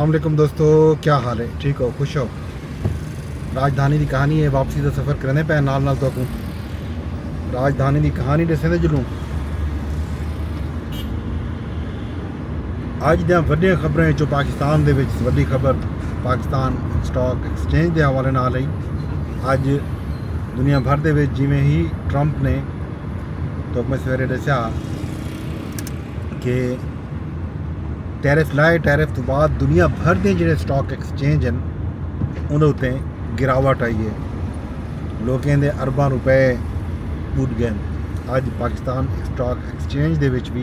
अस्सलामुअलैकुम दोस्तों, क्या हाल है? ठीक हो? खुश हो? राजधानी की कहानी है। वापसी का सफ़र करने पे नाल नाल तो राजधानी की कहानी दसे चलूँ। अज द वड्डियां खबरें चो पाकिस्तान दे विच वड्डी खबर पाकिस्तान स्टॉक एक्सचेंज के हवाले नाल आई। अज दुनिया भर दे विच जिवें ही ट्रंप ने तो मैं सवेरे दस्या कि टैरिफ लाए, टैरिफ तो बाद दुनिया भर के जो स्टॉक एक्सचेंज हैं उन्हें उत्ते गिरावट आई है। लोगों के अरबा रुपए उड़ गए। अज पाकिस्तान स्टॉक एक्सचेंज दे विच भी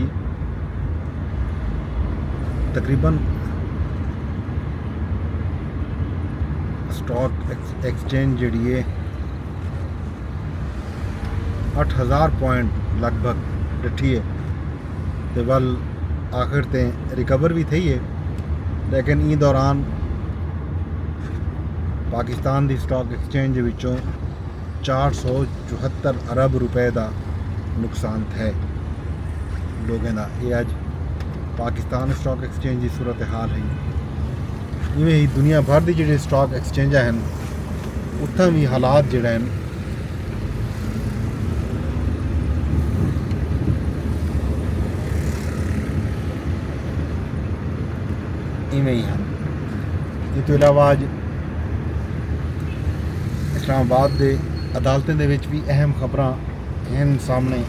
तकरीबन स्टॉक एक्सचेंज जी है 8000 पॉइंट लगभग डिठी है। तो वल आखिर ते रिकवर भी थी है, लेकिन ई दौरान पाकिस्तान की स्टॉक एक्सचेंज विचों 474 अरब रुपए का नुकसान है लोगों का। ये अज पाकिस्तान स्टॉक एक्सचेंज की सूरत हाल है। इवें ही दुनिया भर की जी स्टॉक एक्सचेंज हैं उत्थां भी हालात जोड़े हैं इवें ही हैं। इस तो इलावा अज इस्लामाबाद के अदालतें दे विच भी अहम खबर हैं सामने।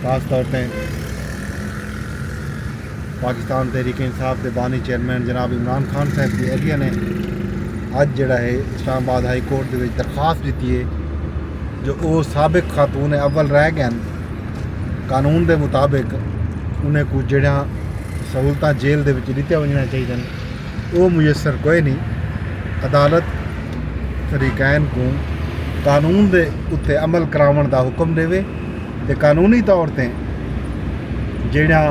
खास तौर पर पाकिस्तान तहरीक इंसाफ के बानी चेयरमैन जनाब इमरान खान साहब की एहलिया ने अज जड़ा है इस्लामाबाद हाई कोर्ट के दरखास्त दी है जो वो साबिक खातून अव्वल रह गए कानून के मुताबिक उन्हें कुछ जड़ा सहूलत जेल के दित्तियां वजनियां चाहिए वो मुयसर कोई नहीं। अदालत फरीकैन को कानून के उत्ते अमल करावन का हुक्म देवे तो कानूनी तौर पर जड़ा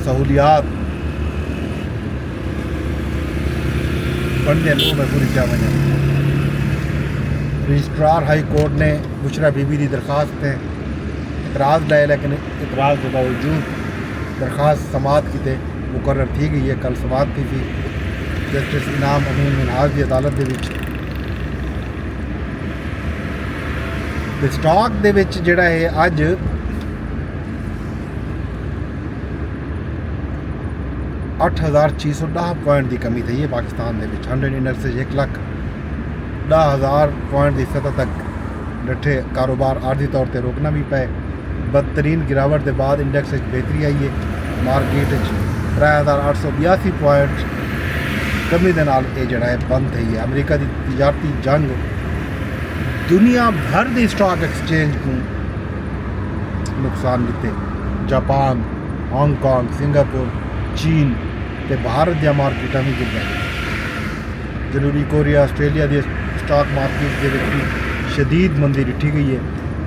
सहूलियात बनते हैं वो पूरी जा वजन। रजिस्ट्रार हाई कोर्ट ने बुशरा बीबी की दरखास्त से इतराज़ लाए, लेकिन इतराज़ के बावजूद दरखास्त समात की मुकर्रर थी गई है। कल समात की थी जस्टिस इनाम अमीन मिनहाज की अदालत के स्टॉक दे विच जिहड़ा है अज 8610 पॉइंट की कमी थी है पाकिस्तान के 100 इंडेक्स 1,10,000 पॉइंट की सतह तक डटे। कारोबार आर्जी तौर पर रोकना भी पे। बदतरीन गिरावट के बाद इंडेक्स बेहतरी आई है। मार्केट 3882 पॉइंट कमी के नाल ये जड़ा है बंद थी है। अमरीका की तजारती जंग दुनिया भर की स्टॉक एक्सचेंज को नुकसान दिते। जापान, हांगकांग, सिंगापुर, चीन ते भारत दी मार्केटां भी गिर गई। जनूबी कोरिया, आस्ट्रेलिया की स्टॉक मार्केट के विच शदीद मंदी डिठी गई है।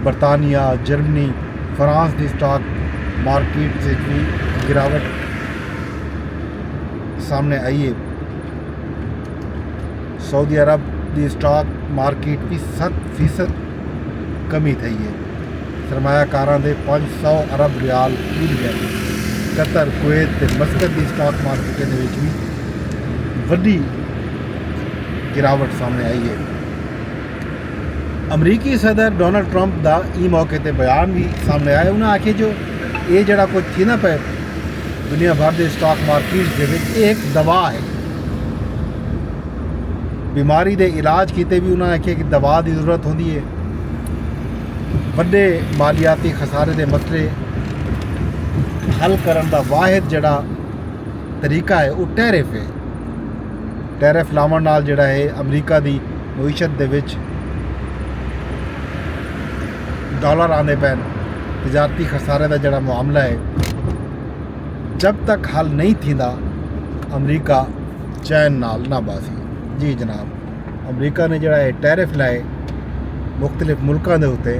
बरतानिया, जर्मनी, फ्रांस की स्टॉक मार्केट से भी गिरावट सामने आई है। सऊदी अरब की स्टॉक मार्केट भी 7% कमी थी है। सरमायाकारां दे 500 अरब रियाल उड़ गए। कतर, कुवैत ते मस्कत की स्टॉक मार्केट भी वड्डी गिरावट सामने आई है। अमरीकी सदर डोनाल्ड ट्रंप का ई मौके पर बयान भी सामने आया। उन्हें आखे जो ये जड़ा कुछ थी ना पे दुनिया भर के स्टॉक मार्केट के एक दवा है। बीमारी के इलाज किते भी उन्होंने आखे कि दवा की जरूरत होती है। वड्डे मालियाती खसारे के मसले हल करने का वाहिद जड़ा तरीका है वो टैरिफ है। टैरिफ लावन नाल जड़ा है अमरीका की मईशत दे विच डॉलर आने पैन। तजारती खसारे का जड़ा मामला है जब तक हल नहीं थींदा अमरीका चैन नाल ना बासी। जी जनाब, अमरीका ने जड़ा है टैरिफ लाए मुख्तलिफ मुल्कों के उत्ते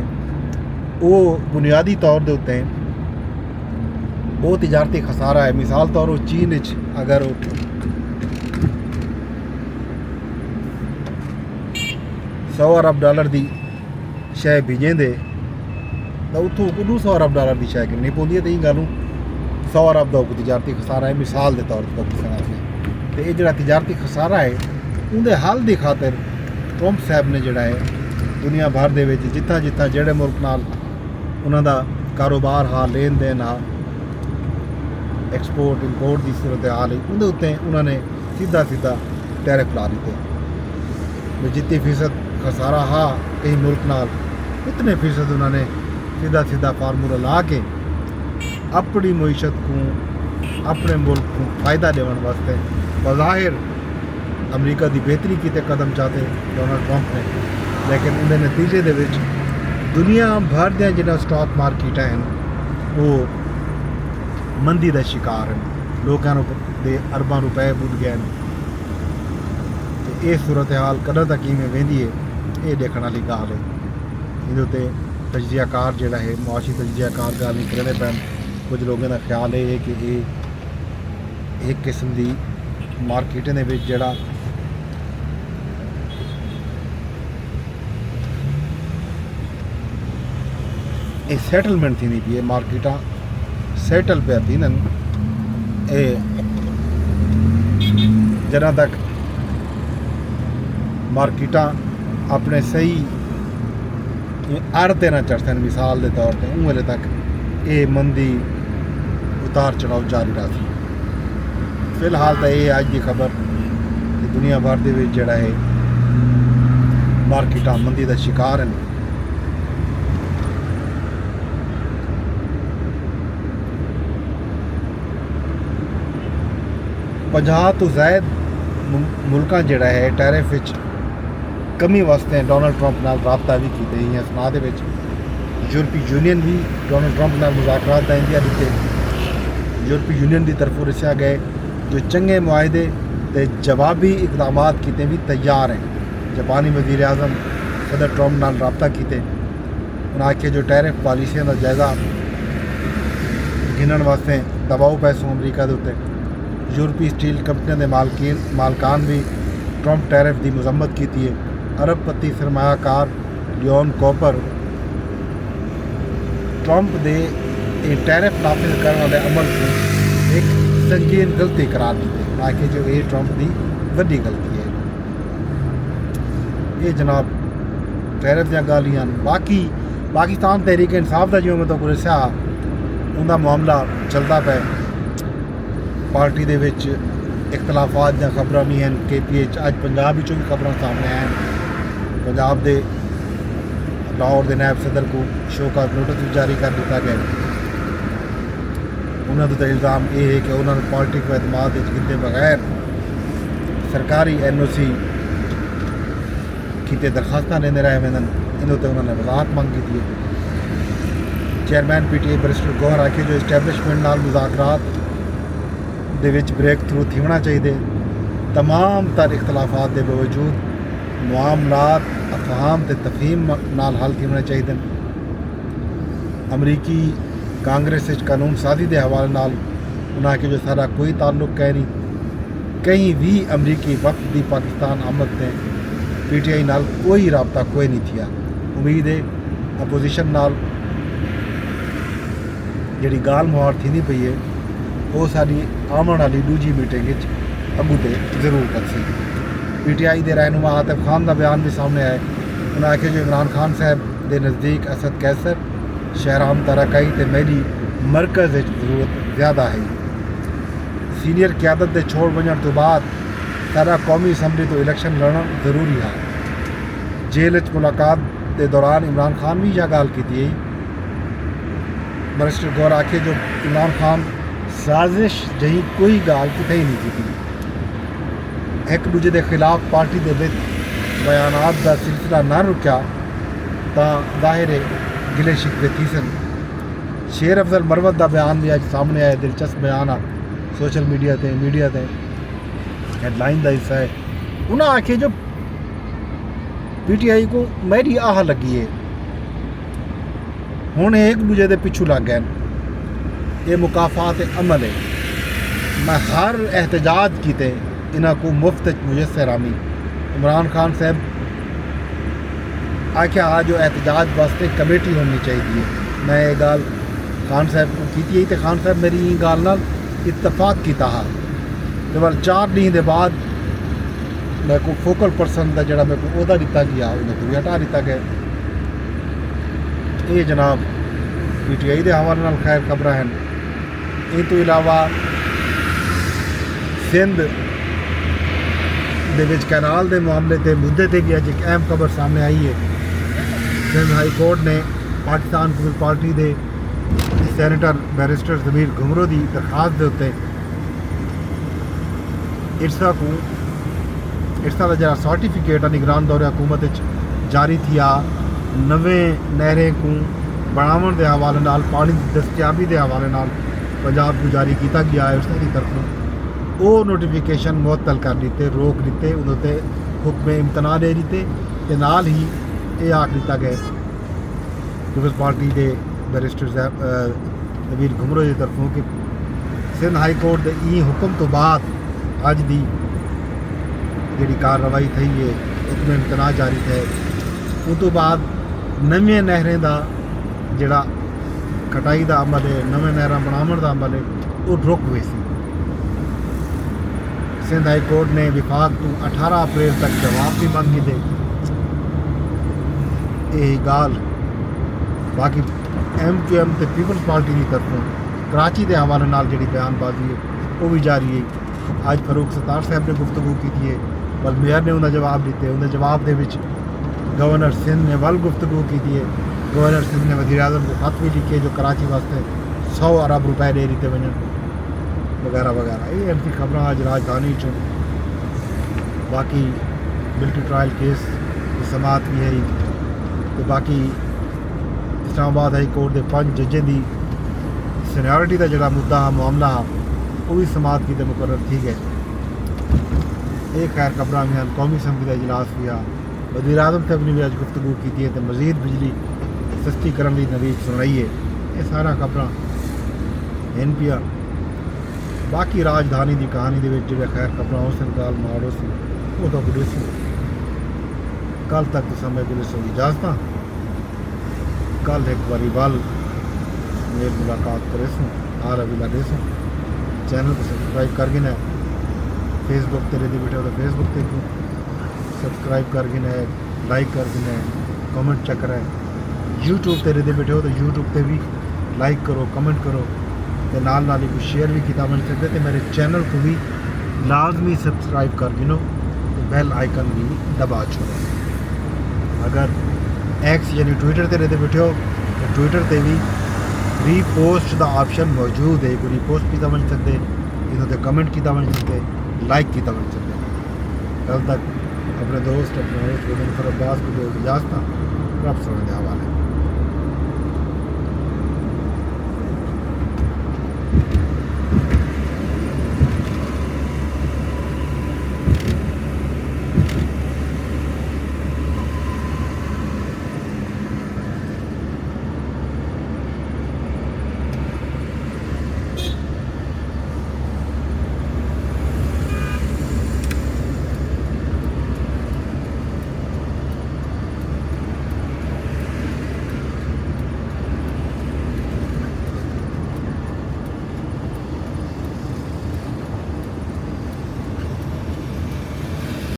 वो बुनियादी तौर के उत्ते वो तजारती खसारा है। मिसाल तौर पर चीन अगर 100 अरब डॉलर की शय भेजेंदे तो उतों $200 अरब की शय कितनी पौंदी है। तो ये गल 100 अरब का तजारती खसारा है, मिसाल के तौर पर दसना तो ये जो तजारती खसारा है उनके हल की खातर ट्रंप साहब ने जोड़ा है दुनिया भर के जिथा जिथा जोड़े मुल्क नाल उन्हों का कारोबार हा, लेन देन हा, एक्सपोर्ट इंपोर्ट की सूरत हाल है, उनके उत्ते उन्होंने सीधा सीधा टैरिफ ला दिते। जितनी फीसद खसारा हा कई मुल्क नाल उतने फीसद उन्होंने सीधा सीधा फार्मूला ला के अपनी मीशत को अपने मुल्क को फ़ायदा देने वास्ते बज़ाहिर अमरीका की बेहतरी किते कदम चाहते डोनाल्ड ट्रंप ने, लेकिन उनके नतीजे दे विच दुनिया भर द जिन्हें स्टॉक मार्केट हैं वो मंदी का शिकार हैं, लोगों के अरबों रुपए बुझ गए हैं। ये सूरत हाल कदों तक किवें वेंदी है ये देखने वाली गाल है। इहदे उत्ते तजियाकार जिहड़ा है मुआशी तजियाकार गल नहीं करने पैन। कुछ लोगों का ख्याल है कि ये एक किस्म की मार्केटें दे विच जिहड़ा सैटलमेंट थी पी है, मार्केटा सैटल पे थी जना तक मार्केटा अपने सही आड़ते ना चढ़ सन, मिसाल के तौर पर उस वेले तक ये मंदी उतार चढ़ाव जारी रहा थी। फिलहाल तो ये अज की खबर कि दुनिया भर के जोड़ा है मार्केटा मंदी का शिकार हैं। 50 तो ज़ायद मुल्कां जिहड़ा है टैरिफ विच कमी वास्ते डोनाल्ड ट्रंप नाल राबता भी कीते हैं। सनाह दे विच यूरोपी यूनियन भी डोनाल्ड ट्रंप नाल मुज़ाकरात का इंतज़ार दिते। यूरोपी यूनियन की तरफों दस्या गए जो चंगे मुआहदे ते जवाबी इकदामात कीते भी तैयार हैं। जापानी वज़ीर आज़म सदर ट्रंप नाल राबता कीते, उन्हें आखे जो टैरिफ पॉलिसियों का जायजा गिनण वास्ते दबाव पैसों अमरीका के उत्ते। यूरोपी स्टील कंपनियों के मालकान भी ट्रंप टैरिफ की मजम्मत की है। अरबपति सरमायाकार लियोन कॉपर ट्रंप के टैरिफ नाफिज करने वाले अमल को एक संगीन गलती करार दी, ताकि जो ये ट्रंप की वड्डी गलती है। ये जनाब टैरिफ दी गालियां। बाकी पाकिस्तान तहरीक इंसाफ का जो मैं तो दस्या उनका मामला चलता पे, पार्टी दे विच इख्तलाफात दी खबरां भी हैं। KPH अज पंजाब विचों भी खबरां सामने आए। पंजाब दे लाहौर के नायब सदर को शोकाज नोटिस जारी कर दिया गया। उन्होंने तो इल्ज़ाम ये है कि उन्होंने पार्टी को एतमाद किए बगैर सरकारी NOC किते दरखास्तां लेंदे रहे वन। इन उत्ते उन्होंने वजाहत मंग की है। चेयरमैन PTI बैरिस्टर गौहर आखे जो इस्टैबलिशमेंट नाल मुज़ाकरात दे विच ब्रेक थ्रू थीवना चाहिए। तमाम तर इख्तलाफात के बावजूद मामलात अफहाम ते तफहीम नाल हल थीवने चाहिए। अमरीकी कांग्रेस कानून साजी के हवाले नाल उन्हें आखे जो सारा कोई ताल्लुक कह नहीं, कहीं भी अमरीकी वक्त की पाकिस्तान आमद ने PTI नाल कोई राबता कोई नहीं थिया। उम्मीद है अपोजिशन नाल जी गाल मुहार थी पई है वो साड़ी आने वाली दूजी मीटिंग अगू तो जरूर करसी। PTI के रहनुमा आतिफ खान का बयान भी सामने आए। उन्हें आखे जो इमरान खान साहब के नज़दीक असद कैसर शहराम तरक्की तो मेरी मरकज़ जरूरत ज़्यादा है। सीनियर क्यादत के छोड़ वजन तो बाद सारा कौमी असम्बली तो इलेक्शन लड़ना जरूरी है। जेल मुलाकात के दौरान इमरान खान भी यह गाल की थी। बैरिस्टर गौर आखे जो इमरान खान साजिश जही कोई गाल किते ही नहीं की। एक दूजे के खिलाफ पार्टी के बयानात का सिलसिला ना रुकया तो जाहिर है गिले शिकवे थी सन। शेर अफजल मरवत का बयान भी अज सामने आया। दिलचस्प बयान आ सोशल मीडिया ते हेडलाइन का हिस्सा है। उन्हें आखे जो PTI को मेरी आह लगी है हुण एक दूजे के पिछू लग गए। ये मुकाफात अमल है। मैं हर एहतजाज किते इन्हों को मुफ्त मुयसर आमी। इमरान खान साहब आख्या जो एहतजाज वास्ते कमेटी होनी चाहिए। मैं ये गाल खान साहब को की तो खान साहब मेरी गाल नाल इतफाक किया हा ते पर 4 दिन के बाद मैं को फोकल पर्सन का जरा मेरे को ओहदा दिता गया उन्हें हटा दिता गया। ये जनाब PTI के हवाले नाल खैर खबर हैं। इस तो इलावा सिंध दे विच कैनाल के मामले के मुद्दे ते भी अज एक अहम खबर सामने आई है। सिंध हाई कोर्ट ने पाकिस्तान पीपल्स पार्टी के सैनेटर बैरिस्टर ज़मीर घुमरो की दरखास्त के उत्ते इरसा का जरा सर्टिफिकेट है निगरान दौरे हुकूमत जारी थी नवें नहरें को बनावन के हवाले नाल पानी की दस्तियाबी के हवाले नाल पंजाब को जारी किया गया है। उसकी तरफों वो नोटिफिकेशन मुअत्तल कर दिते, रोक दिते, उन्होंने हुक्म इम्तना दे दिते ते नाल ही ये आख दिता गया पीपल्स पार्टी के बैरिस्टर ज़मीर घुमरो की तरफों कि सिंध हाई कोर्ट के ई हुक्म तो बाद अज की जी कार्रवाई थी है हुक्म इम्तना जारी है उस तो बाद नवीं नहरें का जोड़ा कटाई का अमल है, नवें नहर बनावन का अमल है, वो रुक हुए सी। सिंध हाई कोर्ट ने विभाग को 18 अप्रैल तक जवाब भी मंगी थे। यही गाल बाकी MQM ते पीपल्स पार्टी की तरफों कराची के हवाले नाल जी बयानबाजी है वो भी जारी है। अज फारूक सत्तार साहब ने गुफ्तगू की है, वल मेयर ने उन्हें जवाब दिते, उन्हें जवाब दे विच गवर्नर सिंध ने वल गुफ्तगू की है। गवर्नर सिंध ने वज़ीर आज़म को खत भी लिखे जो कराची वास्ते 100 अरब रुपए दे दिते वन वगैरह वगैरह। ये ऐसी खबर अज राजधानी चो बाकी मिलिट्री ट्रायल केस की समात भी है तो बाकी इस्लामाबाद हाई कोर्ट के 5 जजें की सीनियरिटी का जोड़ा मुद्दा मामला वो भी समात की मुकर्रर थी गए। एक खैर खबर में कौमी असम्बली का इजलास हुआ, वज़ीर आज़म साहब ने भी अज गुफ्तगू की है तो मज़ीद बिजली सस्ती करने की नवीद सुनाई है। ये सारा खबर इन पिया बाकी राजधानी की कहानी के जो खैर खबर उस गाल माड़ो सी वो तो बुढ़े सी। कल तक तो समय गुले सो इजाजत। कल एक बारी बल मेरी मुलाकात करे सूँ आ रवि लगे सूँ। चैनल को सब्सक्राइब कर गिना, फेसबुक तेरे दे बैठे हो तो फेसबुक ते सब्सक्राइब कर गिना, लाइक कर गिना, कमेंट चेक करें। यूट्यूब तेरे दे बैठे हो तो यूट्यूब पे भी लाइक करो, कमेंट करो तो नाल नाल ही कुछ शेयर भी किया बन सकते तो मेरे चैनल को भी लाजमी सब्सक्राइब कर गिनो तो बेल आइकन भी दबा छोड़ो। अगर एक्स यानी ट्विटर तेरे दे बैठे हो तो ट्विटर ते भी रीपोस्ट का ऑप्शन मौजूद है, कोई रीपोस्ट किया बन सकते, इन्होंने कमेंट किया बन सकते, लाइक किया बन सकते। कल तक अपने दोस्त अपने होस्ट अब्बास को जो इजाज़त रब सुनने के हवाले।